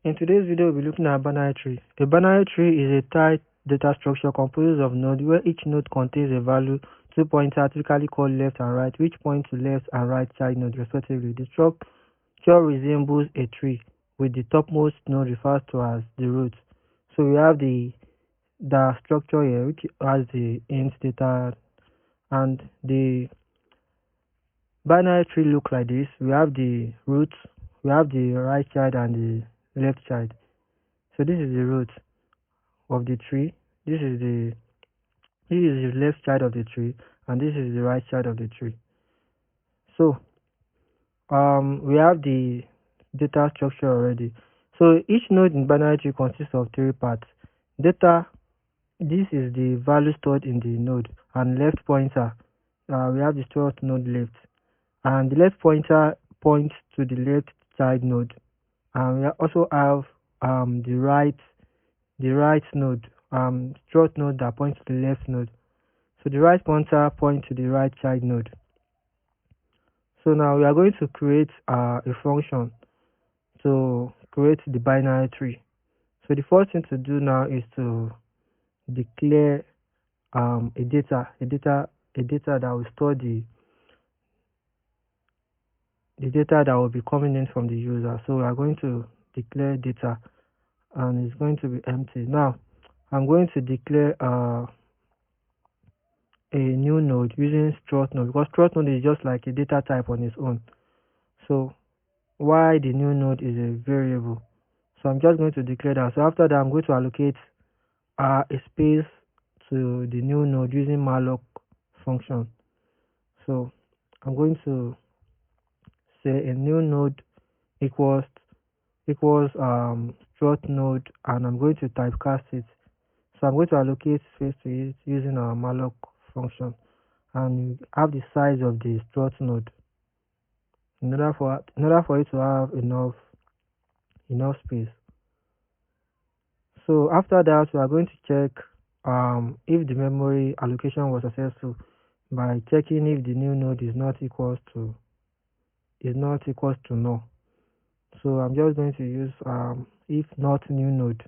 In today's video, we'll be looking at a binary tree. A binary tree is a tight data structure composed of nodes where each node contains a value, two pointers typically called left and right, which point to left and right child node respectively. The structure resembles a tree, with the topmost node referred to as the root. So we have the structure here, which has the int data, and the binary tree look like this. We have the root, we have the right child and the left child. So this is the root of the tree. This is the left side of the tree, and this is the right side of the tree. So we have the data structure already. So each node in binary tree consists of three parts. Data, this is the value stored in the node, and left pointer, we have the stored node left, and the left pointer points to the left child node, and we also have the right node, stored node that points to the left node. So the right pointer points to the right child node. So now we are going to create a function to create the binary tree. So the first thing to do now is to declare a data that will store the data that will be coming in from the user. So we are going to declare data, and it's going to be empty. Now I'm going to declare a new node using struct node, because struct node is just like a data type on its own. So why the new node is a variable. So I'm just going to declare that. So after that, I'm going to allocate a space to the new node using malloc function. So I'm going to say a new node equals struct node, and I'm going to typecast it. So I'm going to allocate space to it using our malloc function, and have the size of the struct node in order for it to have enough space. So after that, we are going to check if the memory allocation was successful by checking if the new node is not equals to null. So I'm just going to use if not new node.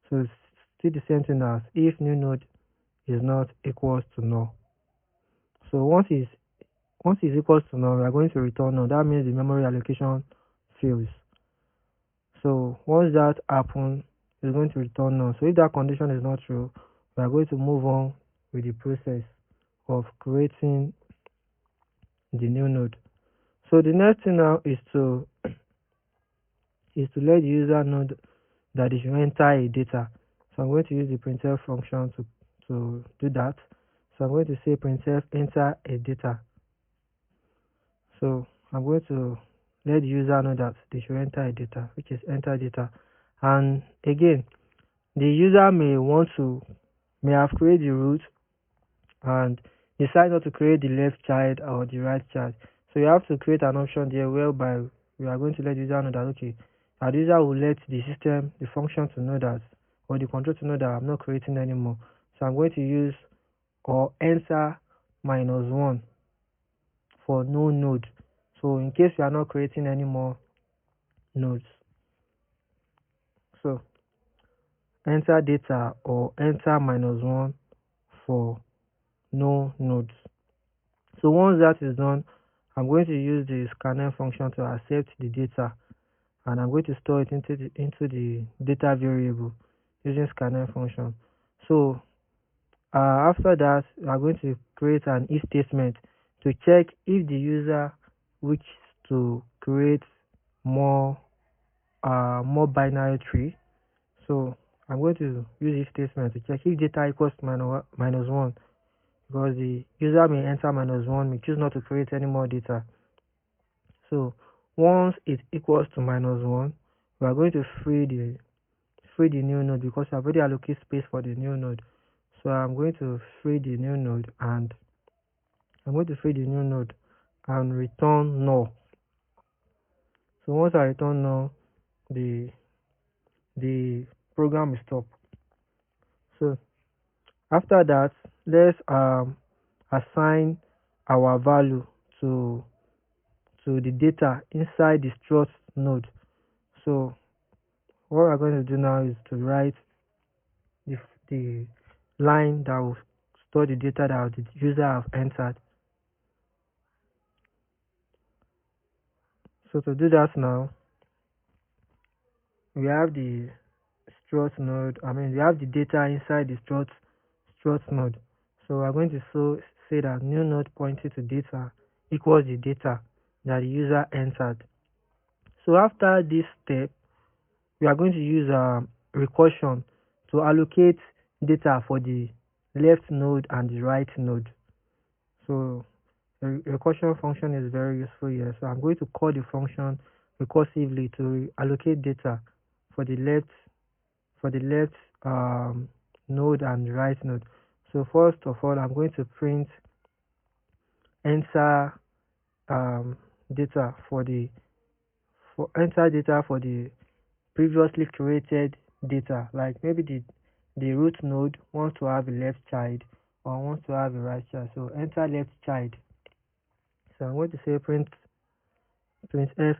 So it's still the same thing as if new node is not equals to null. So once it's equals to null, we are going to return null. That means the memory allocation fails. So once that happens, it's going to return null. So if that condition is not true, we are going to move on with the process of creating the new node. So the next thing now is to let the user know that they should enter a data. So I'm going to use the printf function to do that. So I'm going to say printf enter a data. So I'm going to let the user know that they should enter a data, which is enter data. And again, the user may have created the root and decide not to create the left child or the right child. So you have to create an option there whereby we are going to let the user know that, okay, the user will let the system, the function to know that, or the control to know that I'm not creating anymore. So I'm going to use or enter -1 for no node. So in case you are not creating any more nodes. So enter data or enter -1 for no nodes. So once that is done, I'm going to use the scanf function to accept the data, and I'm going to store it into the data variable using scanf function. So after that, we are going to create an if statement to check if the user wishes to create more binary tree. So I'm going to use if statement to check if data equals to -1, because the user may enter -1, may choose not to create any more data. So once it equals to -1, we are going to free the new node, because I've already allocated space for the new node. So I'm going to free the new node, and return null. So once I return null, the program will stop. So after that, let's assign our value to the data inside the struct node. So what we're going to do now is to write the line that will store the data that the user have entered. So to do that now, we have the struct node. We have the data inside the struct node. So we're going to say that new node pointing to data equals the data that the user entered. So after this step, we are going to use recursion to allocate data for the left node and the right node. So the recursion function is very useful here. So I'm going to call the function recursively to allocate data for the left node and the right node. So first of all, I'm going to print enter data for the previously created data. Like maybe the root node wants to have a left child or wants to have a right child. So enter left child. So I'm going to say printf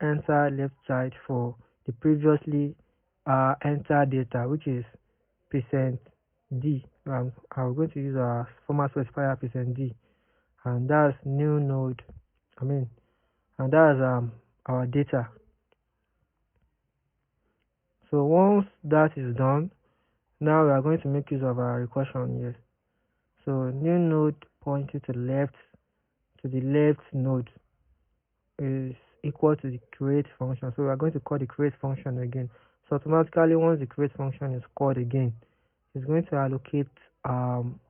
enter left child for the previously entered data, which is percent %d. I'm going to use a format specifier %d, and that's new node. And that's our data. So once that is done, now we are going to make use of our recursion here. So new node pointing to the left node is equal to the create function. So we are going to call the create function again. So automatically, once the create function is called again, it's going to allocate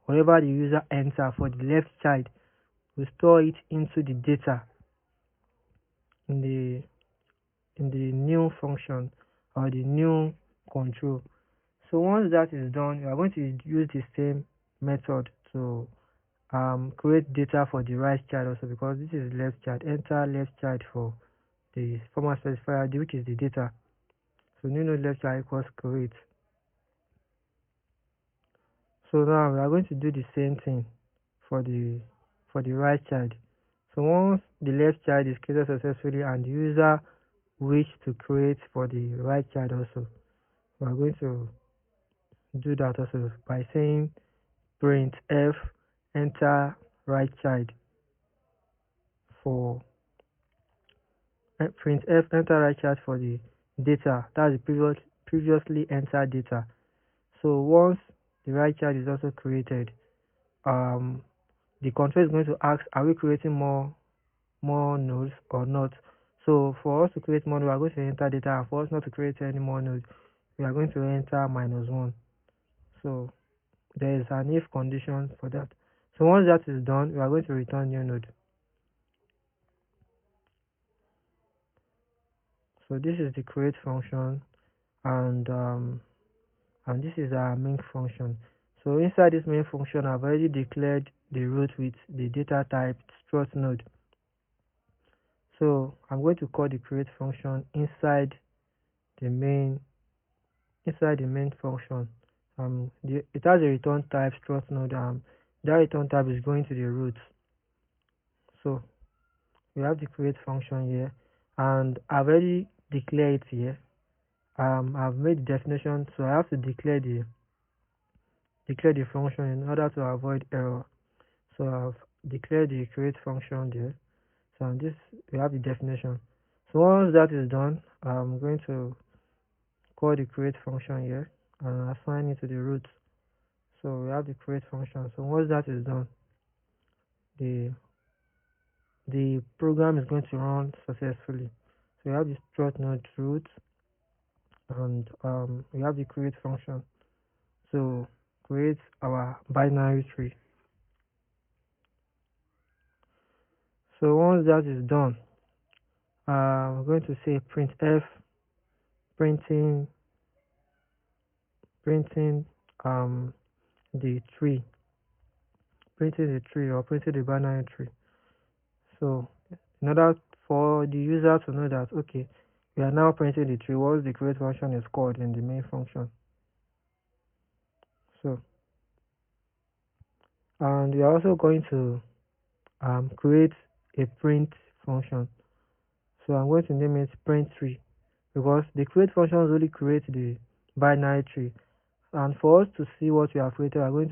whatever the user enter for the left child. We store it into the data in the new function or the new control. So once that is done, we are going to use the same method to create data for the right child also, because this is left child. Enter left child for the format specifier, which is the data. So new node left child equals create. So now we are going to do the same thing for the right child. So once the left child is created successfully and the user wish to create for the right child also, we are going to do that also by saying print f enter right child for print f enter right child for the data, that's the previously entered data. So once the right child is also created, the control is going to ask, are we creating more nodes or not? So for us to create more nodes, we are going to enter data, and for us not to create any more nodes, we are going to enter -1. So there is an if condition for that. So once that is done, we are going to return new node. So this is the create function, and this is our main function. So inside this main function, I've already declared the root with the data type struct node. So I'm going to call the create function inside the main function. It has a return type struct node. That return type is going to the root. So we have the create function here, and I've already declared it here. I've made the definition, so I have to declare the function in order to avoid error. So I've declared the create function there. So on this we have the definition. So once that is done, I'm going to call the create function here and assign it to the root. So we have the create function. So once that is done, the program is going to run successfully. So we have the struct node root, and we have the create function to create our binary tree. So once that is done, we're going to say printf printing the tree, printing the tree or printing the binary tree. So in order for the user to know that, okay, we are now printing the tree once the create function is called in the main function. So and we are also going to create a print function. So I'm going to name it print tree because the create functions only create the binary tree. And for us to see what we have created, we are going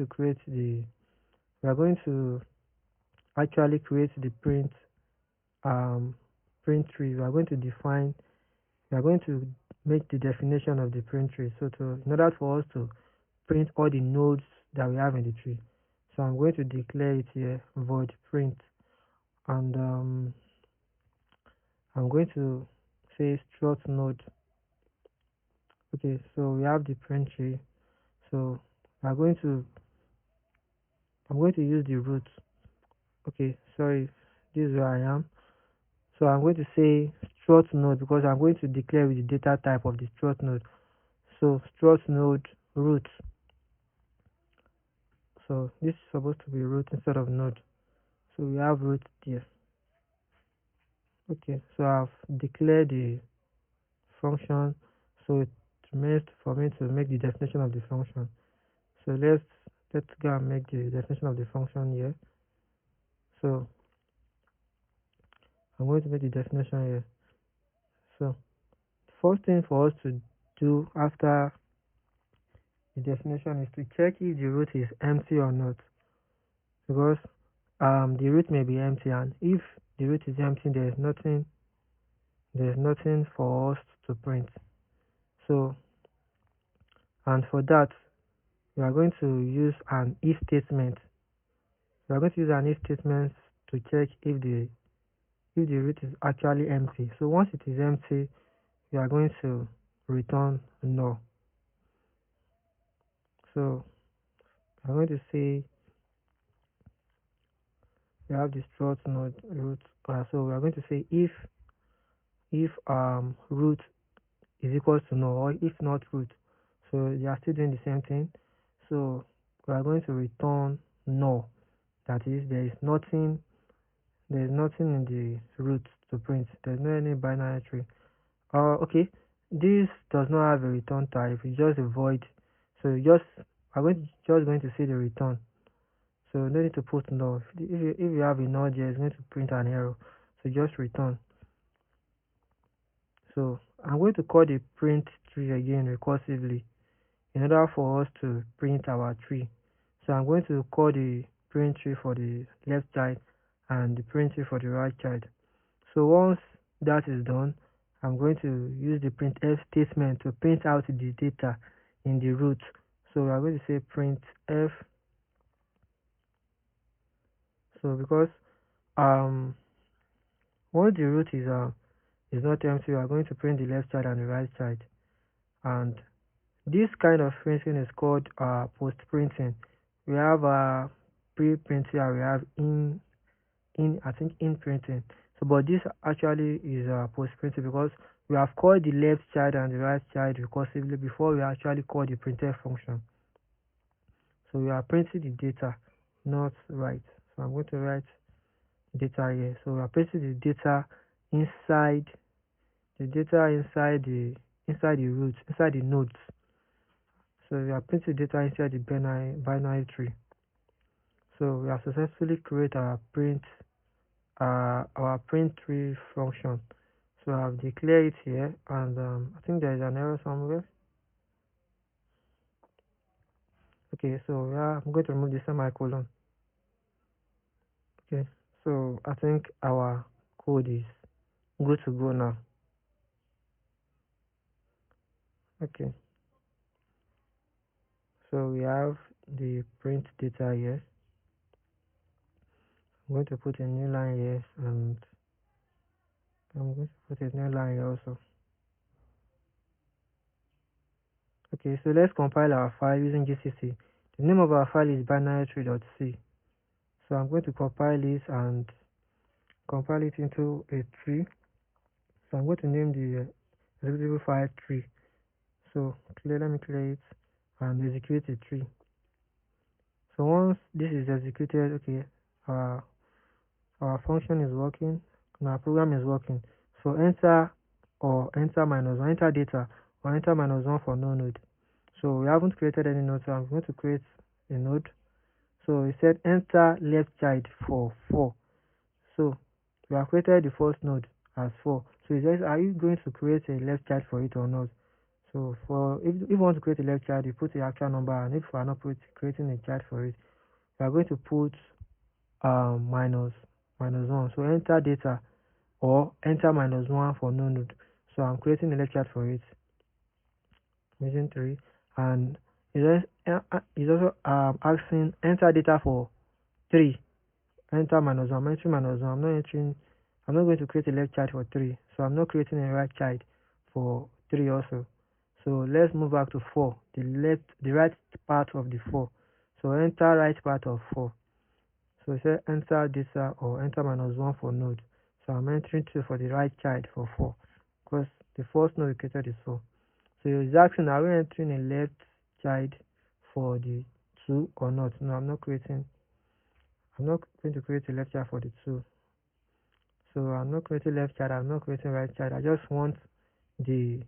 to actually create the um print tree. We are going to make the definition of the print tree. So in order for us to print all the nodes that we have in the tree. So I'm going to declare it here void print, and I'm going to say struct node. Okay, so we have the print tree. So I'm going to use the root. Okay, sorry, this is where I am. So I'm going to say struct node because I'm going to declare with the data type of the struct node. So struct node root. So this is supposed to be root instead of node. So we have root there. Okay, so I've declared the function. So it remains for me to make the definition of the function. So let's go and make the definition of the function here. So I'm going to make the definition here. So the first thing for us to do after the definition is to check if the root is empty or not, because the root may be empty, and if the root is empty, there's nothing for us to print. So, and for that we are going to use an if statement. We are going to use an if statement to check if the root is actually empty. So once it is empty, we are going to return null. So I'm going to say we have the struct node root. So we are going to say if root is equals to null, or if not root. So they are still doing the same thing. So we are going to return null. That is, there is nothing in the root to print. There's no any binary tree. Okay, this does not have a return type. It's just a void. So I'm just going to see the return. So no need to put null. If you have a null there, it's going to print an error. So just return. So I'm going to call the print tree again recursively in order for us to print our tree. So I'm going to call the print tree for the left child and the print tree for the right child. So once that is done, I'm going to use the printf statement to print out the data in the root. So we are going to say printf. So because once the root is not empty, we are going to print the left side and the right side. And this kind of printing is called post printing. We have pre-printing and we have in printing. So but this actually is post printing because we have called the left child and the right child recursively before we actually call the printf function. So we are printing the data, not right. So I'm going to write data here. So we are printing the data inside inside the root, inside the nodes. So we are printing data inside the binary tree. So we have successfully created our print tree function. So I've declared it here, and I think there is an error somewhere. Okay, so yeah, I'm going to remove the semicolon. Okay, so I think our code is good to go now. Okay, so we have the print data here. I'm going to put a new line here, and I'm going to put a new line here also. Okay, so let's compile our file using GCC. The name of our file is binarytree.c. So I'm going to compile this and compile it into a tree. So I'm going to name the executable file tree. So let me clear it and execute the tree. So once this is executed, okay, our function is working and our program is working. So enter -1, enter data, or enter -1 for no node. So we haven't created any node, so I'm going to create a node. So we said enter left child for 4. So we have created the first node as 4. So it says, are you going to create a left child for it or not? So for if you want to create a left child, you put the actual number, and if we are not creating a child for it, we are going to put minus one. So enter data or enter minus one for no node. So I'm creating a left child for it using 3, and it's also asking enter data for 3, enter minus 1. I'm entering minus 1. I'm not going to create a left child for 3, so I'm not creating a right child for 3 also. So let's move back to 4, the right part of the 4. So enter right part of 4. So it says enter data or enter minus 1 for node. So I'm entering 2 for the right child for 4, because the first node we created is 4. So it's asking, are we entering a left child for the 2 or not? No, I'm not going to create a left child for the 2. So I'm not creating left child, I'm not creating right child. The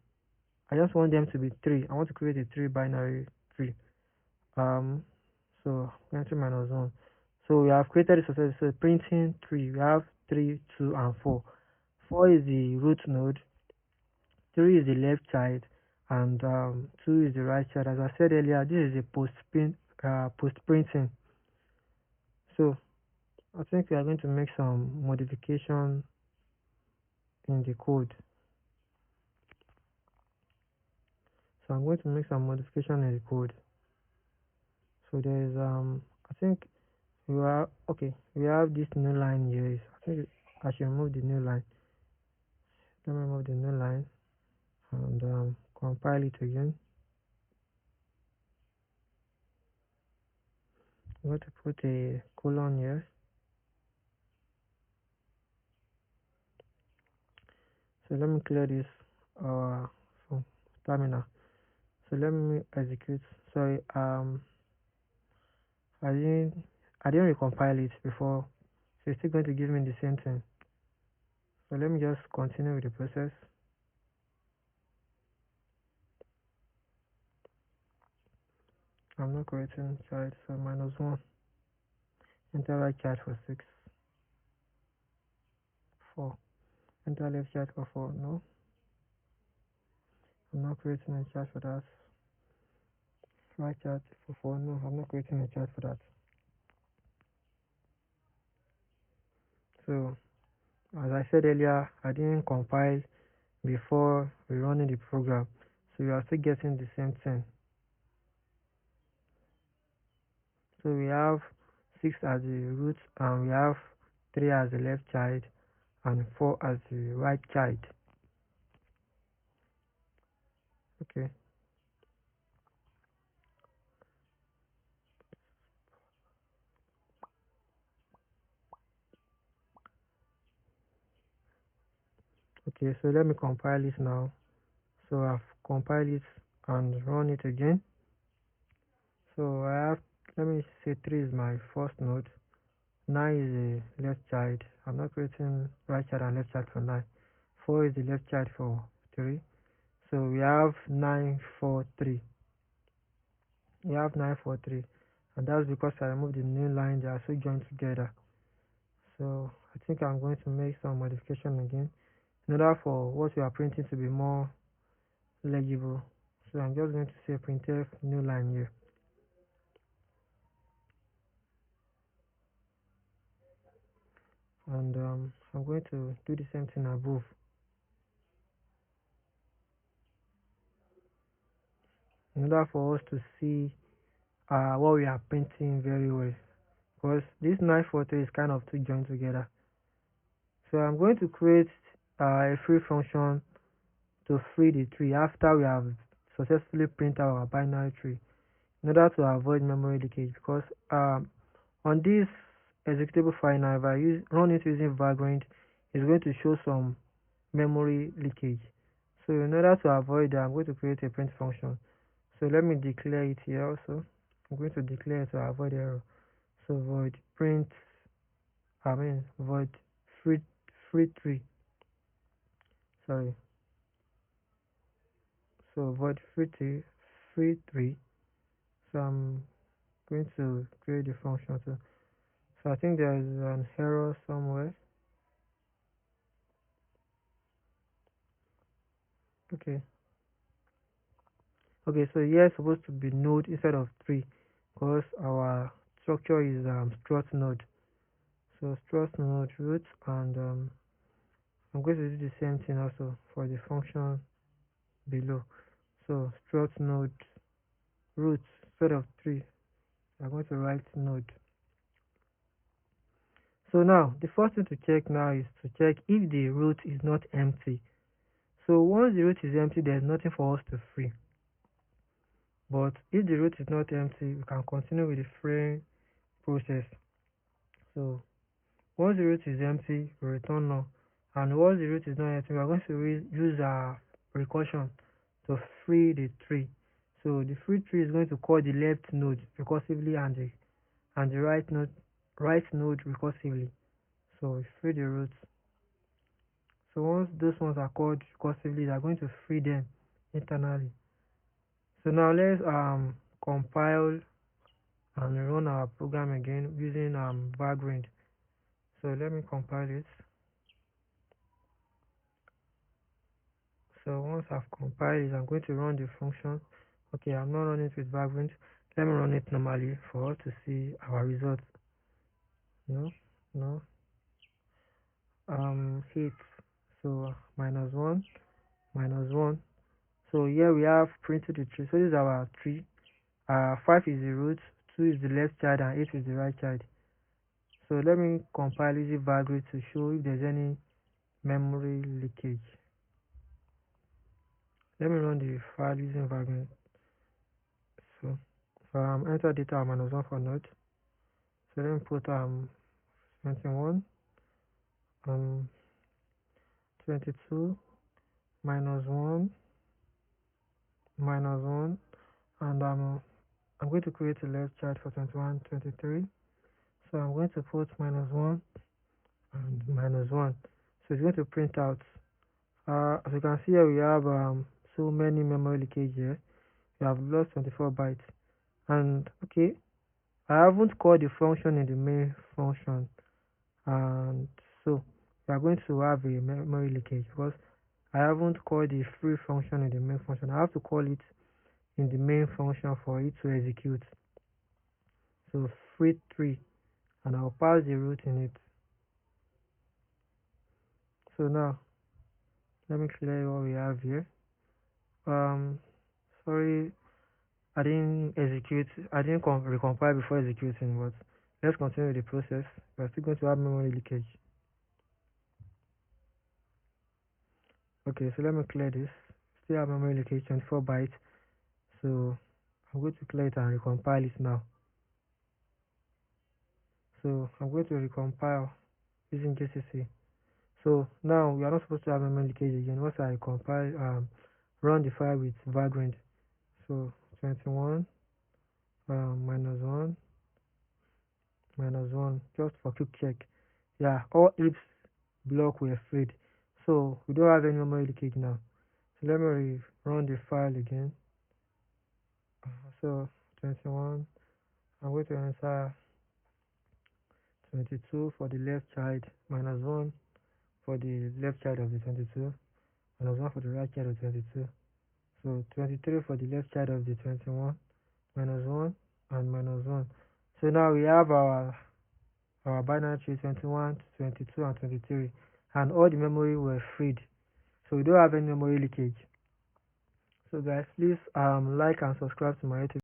I just want them to be 3. I want to create a 3 binary tree. So entry minus 1. So we have created a success. So printing 3. We have 3, 2, and 4. 4 is the root node, 3 is the left child, and 2 is the right child. As I said earlier, this is a post printing. So I think we are going to make some modification in the code. So I'm going to make some modification in the code. So there is I think we have this new line here. I think I should remove the new line. Let me remove the new line and compile it again. I'm going to put a colon here. So let me clear this from terminal. So let me execute. Sorry, I didn't recompile it before, so it's still going to give me the same thing. So let me just continue with the process. I'm not creating child, so minus 1. Enter right child for 6, 4. Enter left child for 4. No, I'm not creating a child for that. Right child for 4. No, I'm not creating a child for that. So as I said earlier, I didn't compile before rerunning the program, so you are still getting the same thing. So we have 6 as the root, and we have 3 as the left child and 4 as the right child. Okay. Okay, so let me compile it now. So I've compiled it and run it again. So I have, let me say 3 is my first node, 9 is the left child. I'm not creating right child and left child for 9. 4 is the left child for 3. So we have 9, 4, 3. We have 9, 4, 3. And that's because I removed the new line. They are so joined together. So I think I'm going to make some modification again in order for what we are printing to be more legible. So I'm just going to say printf new line here. And I'm going to do the same thing above. In order for us to see what we are printing very well, because this 943 is kind of two joined together. So I'm going to create a free function to free the tree after we have successfully printed our binary tree, in order to avoid memory leakage, because on this executable file now, if I run it using Vagrant, it's going to show some memory leakage. So in order to avoid that, I'm going to create a print function. So let me declare it here also. I'm going to declare it to avoid error. So void print, void free tree. Sorry. So void free tree. So I'm going to create the function. So I think there is an error somewhere. Okay. Okay, so here is supposed to be node instead of tree because our structure is struct node. So struct node root, and I'm going to do the same thing also for the function below. So struct node root instead of tree, I'm going to write node. So now the first thing to check now is to check if the root is not empty. So once the root is empty, there's nothing for us to free. But if the root is not empty, we can continue with the freeing process. So once the root is empty, we return null. And once the root is not empty, we are going to use our recursion to free the tree. So the free tree is going to call the left node recursively and the right node recursively. So we free the roots. So once those ones are called recursively, they are going to free them internally. So now let's compile and run our program again using background. So let me compile it. So once I've compiled it, I'm going to run the function. Okay, I'm not running it with background. Let me run it normally for us to see our results. No, no. Hit. So -1, -1. So here we have printed the tree. So this is our tree. 5 is the root, 2 is the left child, and 8 is the right child. So let me compile using background to show if there's any memory leakage. Let me run the file using background. So enter data -1 for node. So let me put 21 22 -1 -1, and I'm going to create a left child for 21 23. So I'm going to put -1 and -1. So it's going to print out. As you can see here, we have so many memory leakage here. We have lost 24 bytes. And okay, I haven't called the function in the main function, and so we are going to have a memory leakage because I haven't called the free function in the main function. I have to call it in the main function for it to execute. So free tree, and I'll pass the root in it. So now let me clear what we have here. Sorry, I didn't recompile before executing, but let's continue the process. We're still going to have memory leakage. Okay, so let me clear this. Still have memory leakage 24 bytes. So I'm going to clear it and recompile it now. So I'm going to recompile using GCC. So now we are not supposed to have memory leakage again. Once I compile, run the file with background. So 21 -1 -1, just for quick check. Yeah, all ifs block were freed. So we don't have any memory leakage now. So let me run the file again. So 21, I'm going to enter 22 for the left child, -1 for the left child of the 22, -1 for the right child of 22. So 23 for the left child of the 21, -1 and -1. So now we have our binary tree 21, 22, and 23, and all the memory were freed. So we don't have any memory leakage. So guys, please like and subscribe to my YouTube.